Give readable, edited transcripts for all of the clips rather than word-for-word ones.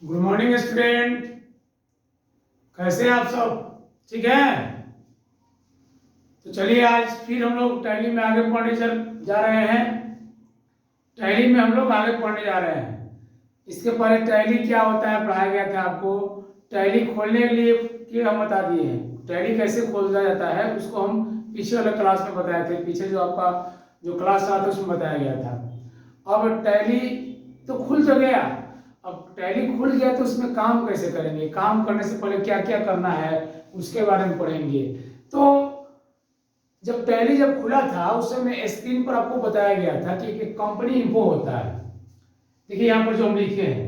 Good morning student. कैसे हैं आप सब? ठीक है। तो चलिए आज फिर हम लोग टैली में आगे पढ़ने जा रहे हैं। टैली में हम लोग आगे पढ़ने जा रहे हैं। इसके पहले टैली क्या होता है पढ़ाया गया था आपको। टैली खोलने के लिए कि हम बता दिए हैं टैली कैसे खोला जाता है, उसको हम पीछे वाले क्लास में बताए थे। पीछे जो आपका जो क्लास रहा था उसमें बताया गया था। अब टैली तो खुल तो गया। अब टैली खुल गया तो उसमें काम कैसे करेंगे, काम करने से पहले क्या क्या करना है उसके बारे में पढ़ेंगे। तो जब टैली जब खुला था उस समय स्क्रीन पर आपको बताया गया था कि कंपनी इन्फो होता है। देखिए यहाँ पर जो हम लिखे हैं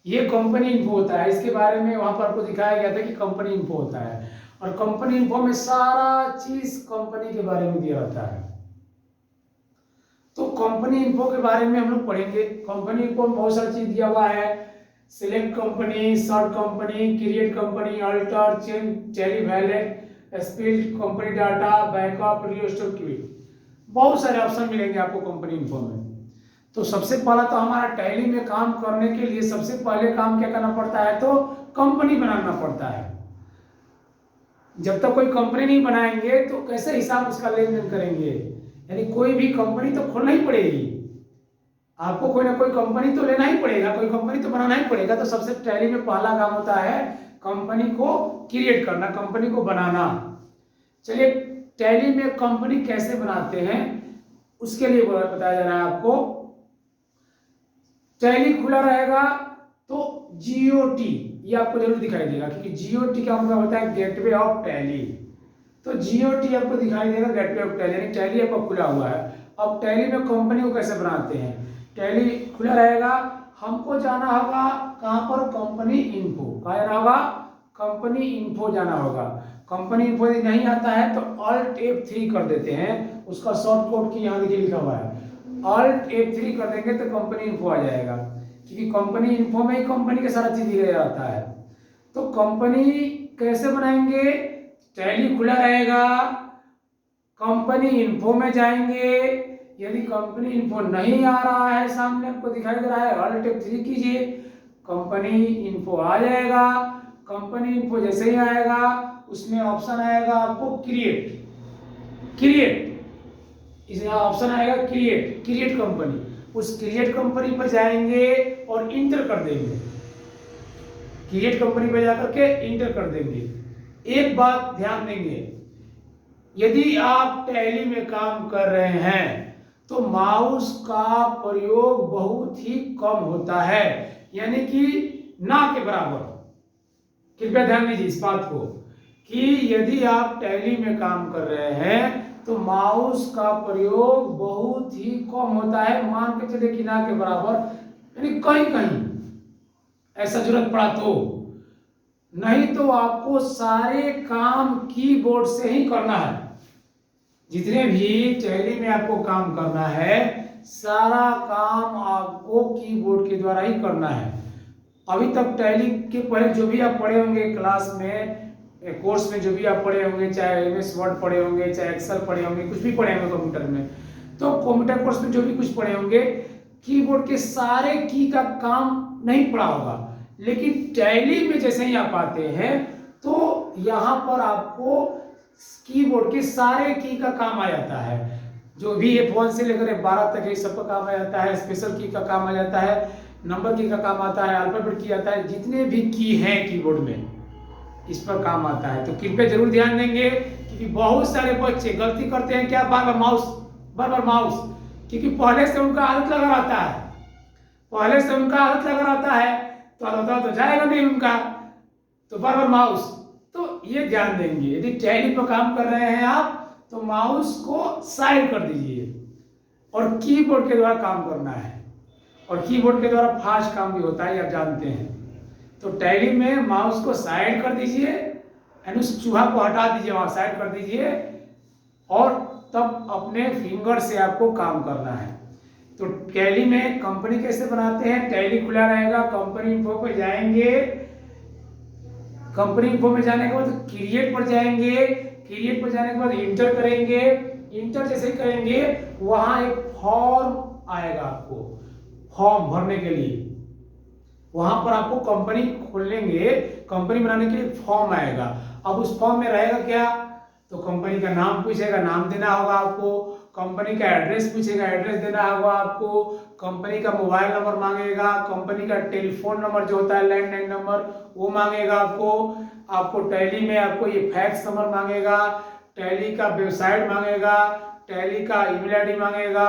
ये कंपनी इन्फो होता है। इसके बारे में वहां पर आपको दिखाया गया था कि कंपनी इन्फो होता है, और कंपनी इन्फो में सारा चीज कंपनी के बारे में दिया रहता है। तो कंपनी इन्फो के बारे में हम लोग पढ़ेंगे। कंपनी इन्फो में बहुत सारी चीज दिया हुआ है। Select company, search company, create company, alter, change, Tally vault, speed, company data, backup, restore, quick, बहुत सारे ऑप्शन मिलेंगे आपको कंपनी इन्फो में। तो सबसे पहला तो हमारा टैली में काम करने के लिए सबसे पहले काम क्या करना पड़ता है, तो कंपनी बनाना पड़ता है। जब तक कोई कंपनी नहीं बनाएंगे तो कैसे हिसाब उसका लेन देन करेंगे। यानी कोई भी कंपनी तो खोलना ही पड़ेगी आपको, कोई ना कोई कंपनी तो लेना ही पड़ेगा, कोई कंपनी तो बनाना ही पड़ेगा। तो सबसे टैली में पहला काम होता है कंपनी को क्रिएट करना, कंपनी को बनाना। चलिए टैली में कंपनी कैसे बनाते हैं उसके लिए बताया जा रहा है आपको। टैली खुला रहेगा तो जीओटी ये आपको जरूर दिखाई देगा, क्योंकि जीओटी का मतलब होता है गेटवे ऑफ टैली। तो जीओटी आपको दिखाई देगा गेटवे ऑफ टैली, यानी टैली आपका खुला हुआ है। अब टैली में कंपनी को कैसे बनाते हैं, टैली खुला रहेगा, हमको जाना होगा कहां पर, कंपनी इन्फो। कहाँ जाना होगा, कंपनी इन्फो जाना होगा। कंपनी इन्फो यदि नहीं आता है तो Alt F3 कर देते हैं, उसका शॉर्ट कोड की यहाँ देखिए लिखा हुआ है, Alt F3 कर देंगे तो कंपनी इन्फो आ जाएगा, क्योंकि कंपनी इन्फो में ही कंपनी का सारा चीज दिया जाता है। तो कंपनी कैसे बनाएंगे, टैली खुला रहेगा, कंपनी इन्फो में जाएंगे। यदि कंपनी इन्फो नहीं आ रहा है, सामने आपको दिखाई दे रहा है, Alt F3 कीजिए, कंपनी इन्फो आ जाएगा। कंपनी इन्फो जैसे ही आएगा उसमें ऑप्शन आएगा आपको क्रिएट, इसमें ऑप्शन आएगा क्रिएट, क्रिएट कंपनी। उस क्रिएट कंपनी पर जाएंगे और इंटर कर देंगे, क्रिएट कंपनी पर जाकर के इंटर कर देंगे। एक बात ध्यान देंगे, यदि आप टैली में काम कर रहे हैं तो माउस का प्रयोग बहुत ही कम होता है, यानी कि ना के बराबर। कृपया ध्यान दीजिए इस बात को कि यदि आप टैली में काम कर रहे हैं तो माउस का प्रयोग बहुत ही कम होता है, मान के चले कि ना के बराबर, यानी कहीं कहीं ऐसा जरूरत पड़ा तो, नहीं तो आपको सारे काम कीबोर्ड से ही करना है। जितने भी टैली में आपको काम करना है सारा काम आपको कीबोर्ड के द्वारा ही करना है। अभी तक टैली के पहले जो भी आप पढ़े होंगे क्लास में, कोर्स में जो भी आप पढ़े होंगे, चाहे MS वर्ड पढ़े होंगे, चाहे एक्सेल पढ़े होंगे, कुछ भी पढ़े होंगे कंप्यूटर में, तो कंप्यूटर कोर्स में जो भी कुछ पढ़े होंगे कीबोर्ड के सारे की का काम नहीं पढ़ा होगा। लेकिन टैली में जैसे ही आप आते हैं तो यहाँ पर आपको कीबोर्ड के सारे की का काम आ जाता है। जो भी F1 से लेकर F12 तक ये सबका काम आ जाता है, स्पेशल की का काम आ जाता है, नंबर की का काम आता है, अल्फाबेट की आता है, जितने भी की हैं कीबोर्ड में इस पर काम आता है। तो कृपया जरूर ध्यान देंगे, क्योंकि बहुत सारे बच्चे गलती करते हैं क्या, बार बार माउस, क्योंकि पहले से उनका आदत लगा रहता है, पहले से उनका आदत लगा रहता है तो जाएगा नहीं उनका, तो बार बार माउस। तो ये ध्यान देंगे, यदि टैली पर काम कर रहे हैं आप तो माउस को साइड कर दीजिए और कीबोर्ड के द्वारा काम करना है, और कीबोर्ड के द्वारा फास्ट काम भी होता है, आप जानते हैं। तो टैली में माउस को साइड कर दीजिए, यानी उस चूहा को हटा दीजिए, वहां साइड कर दीजिए, और तब अपने फिंगर से आपको काम करना है। तो टैली में कंपनी कैसे बनाते हैं, टैली खुला रहेगा, कंपनी इन्फो पर जाएंगे, कंपनी इन्फो में जाने के बाद क्रिएट पर जाएंगे, क्रिएट पर जाने के बाद इंटर करेंगे, इंटर जैसे ही करेंगे वहां एक फॉर्म आएगा आपको, फॉर्म भरने के लिए, वहां पर आपको कंपनी खोलेंगे, कंपनी बनाने के लिए फॉर्म आएगा। अब उस फॉर्म में रहेगा क्या, तो कंपनी का नाम पूछेगा, नाम देना होगा आपको, कंपनी का एड्रेस पूछेगा, एड्रेस देना होगा आपको, कंपनी का मोबाइल नंबर मांगेगा, कंपनी का टेलीफोन नंबर जो होता है लैंडलाइन नंबर वो मांगेगा आपको टैली में आपको ये फैक्स नंबर मांगेगा, टैली का वेबसाइट मांगेगा, टैली का ईमेल आईडी मांगेगा,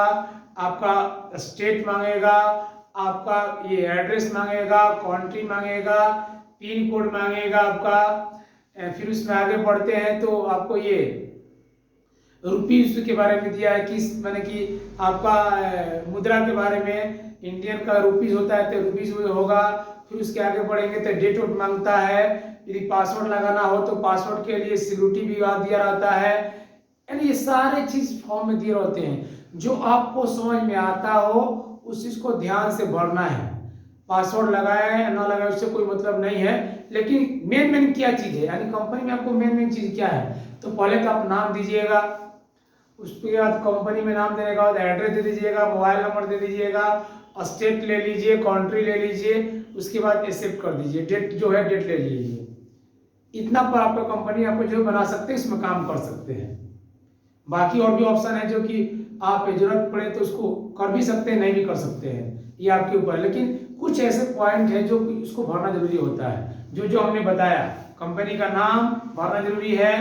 आपका स्टेट मांगेगा, आपका ये एड्रेस मांगेगा, कंट्री मांगेगा, पिन कोड मांगेगा आपका। फिर उसमें आगे बढ़ते हैं तो आपको ये रुपीज के बारे में दिया है, किस माने कि आपका मुद्रा के बारे में, इंडियन का रुपीज होता है तो रुपीज होगा। फिर उसके आगे बढ़ेंगे तो डेट ऑफ मांगता है, यदि पासवर्ड लगाना हो तो पासवर्ड के लिए सिक्योरिटी भी दिया रहता है। यानी ये सारे चीज फॉर्म में दिए रहते हैं, जो आपको समझ में आता हो उस चीज को ध्यान से भरना है। पासवर्ड लगाए या ना लगाए उससे कोई मतलब नहीं है, लेकिन मेन क्या चीज है, यानी कंपनी में आपको मेन चीज क्या है, तो पहले तो आप नाम दीजिएगा, उसके बाद कंपनी में नाम देने के बाद एड्रेस दे दीजिएगा, मोबाइल नंबर दे दीजिएगा, स्टेट ले लीजिए, कंट्री ले लीजिए, उसके बाद एक्सेप्ट कर दीजिए, डेट जो है डेट ले लीजिए। इतना पर आपका कंपनी आपको जो बना सकते हैं इसमें काम कर सकते हैं। बाकी और भी ऑप्शन है जो कि आप जरूरत पड़े तो उसको कर भी सकते हैं, नहीं भी कर सकते हैं, ये आपके ऊपर। लेकिन कुछ ऐसे पॉइंट है जो इसको भरना जरूरी होता है, जो हमने बताया। कंपनी का नाम भरना जरूरी है,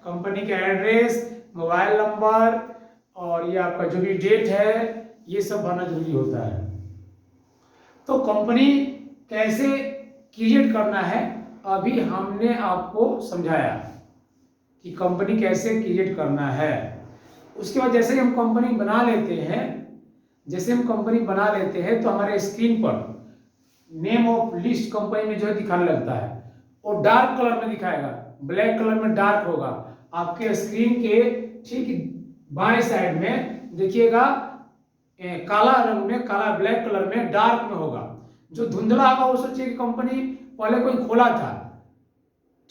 कंपनी का एड्रेस, मोबाइल नंबर और ये आपका जो भी डेट है ये सब भरना जरूरी होता है। तो कंपनी कैसे क्रिएट करना है अभी हमने आपको समझाया कि कंपनी कैसे क्रिएट करना है। उसके बाद जैसे हम कंपनी बना लेते हैं, तो हमारे स्क्रीन पर नेम ऑफ लिस्ट कंपनी में जो है दिखाने लगता है, और डार्क कलर में दिखाएगा, ब्लैक कलर में डार्क होगा। आपके स्क्रीन के ठीक बाएं साइड में देखिएगा काला रंग में, काला ब्लैक कलर में डार्क में होगा। जो धुंधला होगा वो सोचिए कि कंपनी पहले कोई खोला था,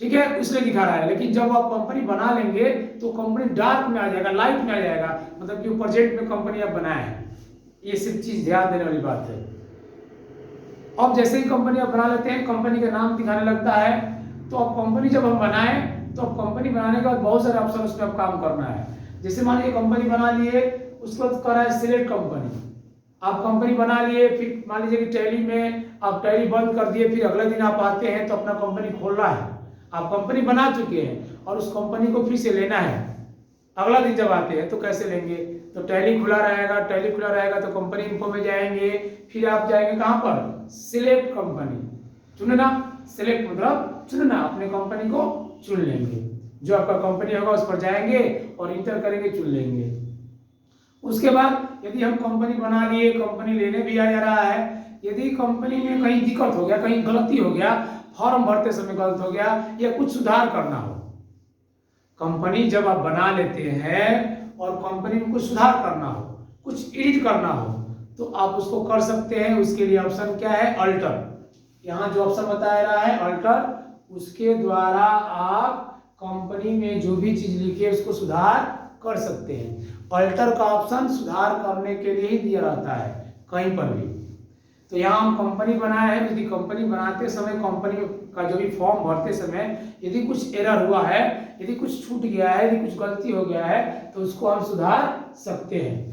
ठीक है, इसलिए दिखा रहा है। लेकिन जब आप कंपनी बना लेंगे तो कंपनी डार्क में आ जाएगा, लाइट में आ जाएगा, मतलब कि प्रोजेक्ट में कंपनी आप बनाए हैं। ये सब चीज ध्यान देने वाली बात है। अब जैसे ही कंपनी आप बना लेते हैं, कंपनी का नाम दिखाने लगता है। तो अब कंपनी जब हम बनाए तो अब कंपनी बनाने के बाद बहुत सारे ऑप्शन उसमें अब काम करना है। जैसे मान लीजिए कंपनी बना लिए, उसके बाद कर रहा है सिलेक्ट कंपनी। आप कंपनी बना लिए, फिर मान लीजिए कि टैली में आप टैली बंद कर दिए, फिर अगले दिन आप आते हैं तो अपना कंपनी खोल रहा है। आप कंपनी बना चुके हैं और उस कंपनी को फिर से लेना है। अगला दिन जब आते हैं तो कैसे लेंगे, तो टैली खुला रहेगा तो कंपनी इन्फो में जाएंगे, फिर आप जाएंगे कहाँ पर, सिलेक्ट कंपनी, चुनना, सिलेक्ट मतलब चुनना, अपने कंपनी को चुन लेंगे, जो आपका कंपनी होगा उस पर जाएंगे और इंटर करेंगे, चुन लेंगे। उसके बाद यदि हम कंपनी बना लिए, कंपनी लेने भी आ जा रहा है, यदि कंपनी में कहीं दिक्कत हो गया, कहीं गलती हो गया, फॉर्म भरते समय गलत हो गया या कुछ सुधार करना हो, कंपनी जब आप बना लेते हैं और कंपनी में कुछ सुधार करना हो, कुछ एडिट करना हो, तो आप उसको कर सकते हैं। उसके लिए ऑप्शन क्या है, अल्टर। यहाँ जो ऑप्शन बताया रहा है अल्टर, उसके द्वारा आप कंपनी में जो भी चीज लिखे उसको सुधार कर सकते हैं। अल्टर का ऑप्शन सुधार करने के लिए ही दिया रहता है कहीं पर भी। तो यहाँ हम कंपनी बनाए हैं, यदि कंपनी बनाते समय, कंपनी का जो भी फॉर्म भरते समय यदि कुछ एरर हुआ है, यदि कुछ छूट गया है, यदि कुछ गलती हो गया है, तो उसको हम सुधार सकते हैं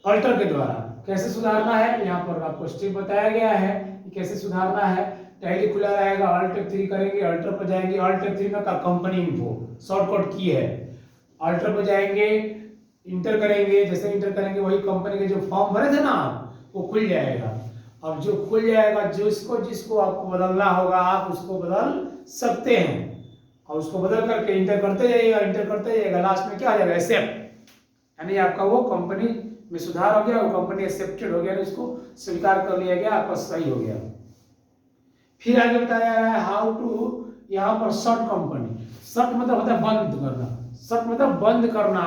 अल्टर के द्वारा। कैसे सुधारना है यहाँ पर आपको स्टेप बताया गया है कि कैसे सुधारना है। टैली खुला रहेगा, अल्ट F3 करेंगे, अल्टर पर जाएंगे, अल्ट F3 में कंपनी इन्फो शॉर्टकट की है, अल्टर पर जाएंगे, इंटर करेंगे। जैसे इंटर करेंगे वही कंपनी के जो फॉर्म भरे थे ना आप, वो खुल जाएगा। अब जो खुल जाएगा, जिसको आपको बदलना होगा आप उसको बदल सकते हैं, और उसको बदल करके इंटर करते जाइएगा, लास्ट में क्या आ जाएगा, एक्सेप्ट, यानी आपका वो कंपनी में सुधार हो गया, वो कंपनी एक्सेप्टेड हो गया, उसको स्वीकार कर लिया गया, आपका सही हो गया। फिर आगे बताया जा रहा है हाउ टू, यहाँ पर शट कंपनी, शट मतलब होता है बंद करना, शट मतलब बंद करना।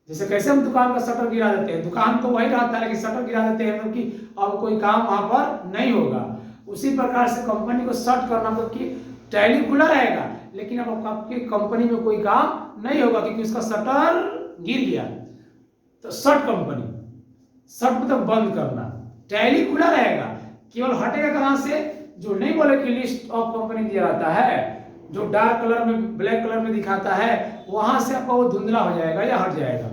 जैसे कैसे हम दुकान का शटर गिरा देते हैं, दुकान तो वही रहता है लेकिन शटर गिरा देते हैं मतलब कि अब कोई काम वहां पर नहीं होगा। उसी प्रकार से कंपनी को शट करना मतलब कि टैली खुला रहेगा लेकिन अब आपकी कंपनी में कोई काम नहीं होगा क्योंकि उसका शटर गिर गया। तो शट कंपनी, शट मतलब बंद करना, टैली खुला रहेगा, केवल हटेगा कहां से, जो नहीं बोले कि लिस्ट ऑफ कंपनी दिया रहता है, जो डार्क कलर में ब्लैक कलर में दिखाता है, वहां से आपका वो धुंधला हो जाएगा या हट जाएगा,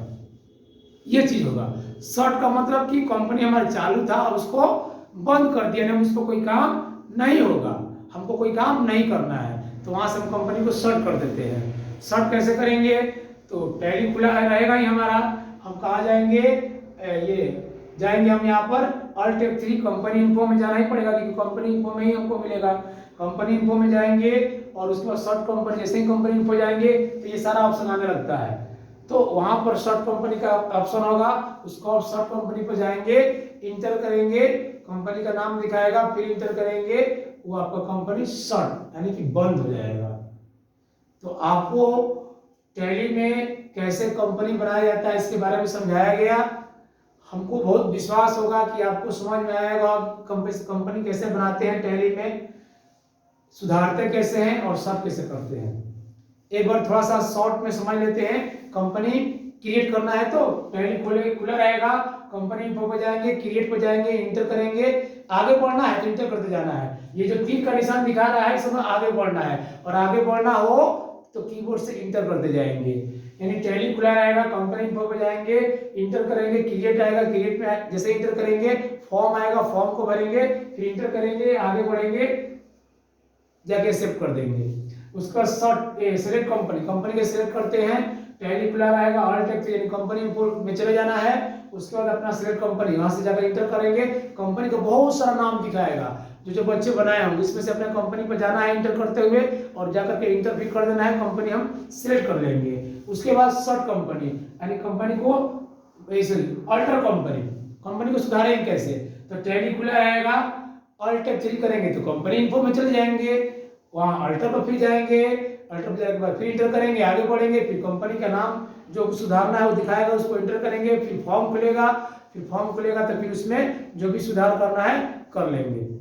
ये चीज होगा। शॉर्ट का मतलब कि कंपनी हमारा चालू था, उसको बंद कर दिया, नहीं उसको कोई काम नहीं होगा, हमको कोई काम नहीं करना है, तो वहां से हम कंपनी को शॉर्ट कर देते हैं। शॉर्ट कैसे करेंगे, तो टैली खुला रहेगा ही हमारा, हम कहा जाएंगे, ये जाएंगे हम यहाँ पर अल्ट F3 कंपनी इन्फो में जाना ही पड़ेगा, क्योंकि कंपनी इन्फो में ही हमको मिलेगा। कंपनी इन्फो में जाएंगे और उसके बाद शॉर्ट कंपनी, जैसे ही कंपनी इन्फो जाएंगे तो ये सारा ऑप्शन आने लगता है, तो वहां पर शॉर्ट कंपनी का ऑप्शन होगा, उसको शॉर्ट कंपनी पर जाएंगे, इंटर करेंगे, कंपनी का नाम दिखाएगा, फिर इंटर करेंगे, वो आपका कंपनी शॉर्ट यानी कि बंद हो जाएगा। तो आपको टैली में कैसे कंपनी बनाया जाता है इसके बारे में समझाया गया। हमको बहुत विश्वास होगा कि आपको समझ में आएगा कंपनी कैसे बनाते हैं, टैली में सुधारते कैसे हैं और सब कैसे करते हैं। एक बार थोड़ा सा शॉर्ट में समझ लेते हैं। कंपनी क्रिएट करना है तो टैली खुला रहेगा, कंपनी इन्फो पे जाएंगे, क्रिएट पे जाएंगे, इंटर करेंगे, आगे बढ़ना है तो इंटर करते जाना है। ये जो तीर का निशान दिखा रहा है इसमें आगे बढ़ना है, और आगे बढ़ना हो तो कीबोर्ड से इंटर करते जाएंगे। यानी टैली खुला रहेगा, कंपनी इन्फो पे जाएंगे, इंटर करेंगे, क्रिएट आएगा, क्रिएट में जैसे इंटर करेंगे फॉर्म आएगा, फॉर्म को भरेंगे, फिर इंटर करेंगे, आगे बढ़ेंगे, जाके सेव कर देंगे। उसका शॉर्ट सिलेक्ट कंपनी के सिलेक्ट करते हैं, टैली खुला रहेगा, ऑल्ट F3 यानी कंपनी में चले जाना है, उसके बाद अपना सिलेक्ट कंपनी, वहां से जाकर इंटर करेंगे, कंपनी का बहुत सारा नाम दिखाएगा जो बच्चे बनाए होंगे, इसमें से अपने कंपनी पर जाना है इंटर करते हुए, और जाकर के इंटर भी कर देना है, कंपनी हम सिलेक्ट कर लेंगे। उसके बाद शॉर्ट कंपनी यानी कंपनी को अल्टर कंपनी को सुधारेंगे कैसे, तो टैली खुला रहेगा, अल्ट F3 करेंगे तो कंपनी इन्फो में चले जाएंगे, वहां अल्टर पर फिर जाएंगे, अल्टर पर जाने के बाद फिर इंटर करेंगे, आगे बढ़ेंगे, फिर कंपनी का नाम जो सुधारना है वो दिखाएगा, उसको इंटर करेंगे, फिर फॉर्म खुलेगा, तो फिर उसमें जो भी सुधार करना है कर लेंगे।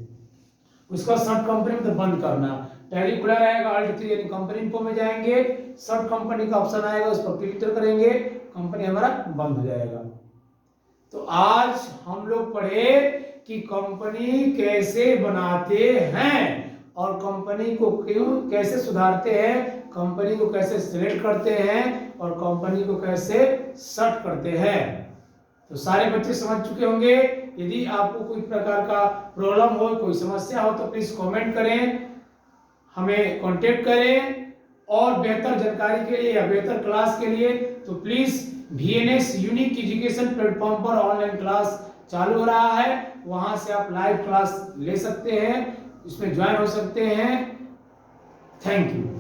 उसका शॉर्ट कंपनी में तो बंद करना, टैली खुला रहेगा, अल्ट F3 यानी कंपनी इन्फो में जाएंगे, शॉर्ट कंपनी का ऑप्शन आएगा, उस पर क्लिक करेंगे, कंपनी हमारा बंद हो जाएगा। तो आज हम लोग पढ़े कि कंपनी कैसे बनाते हैं और कंपनी को क्यों कैसे सुधारते हैं, कंपनी को कैसे सिलेक्ट करते हैं और कंपनी को कैसे शॉर्ट करते हैं। तो सारे बच्चे समझ चुके होंगे। यदि आपको कोई प्रकार का प्रॉब्लम हो, कोई समस्या हो तो प्लीज कमेंट करें, हमें कांटेक्ट करें, और बेहतर जानकारी के लिए या बेहतर क्लास के लिए तो please VNS unique education platform पर ऑनलाइन क्लास चालू हो रहा है, वहां से आप लाइव क्लास ले सकते हैं, इसमें ज्वाइन हो सकते हैं। Thank you.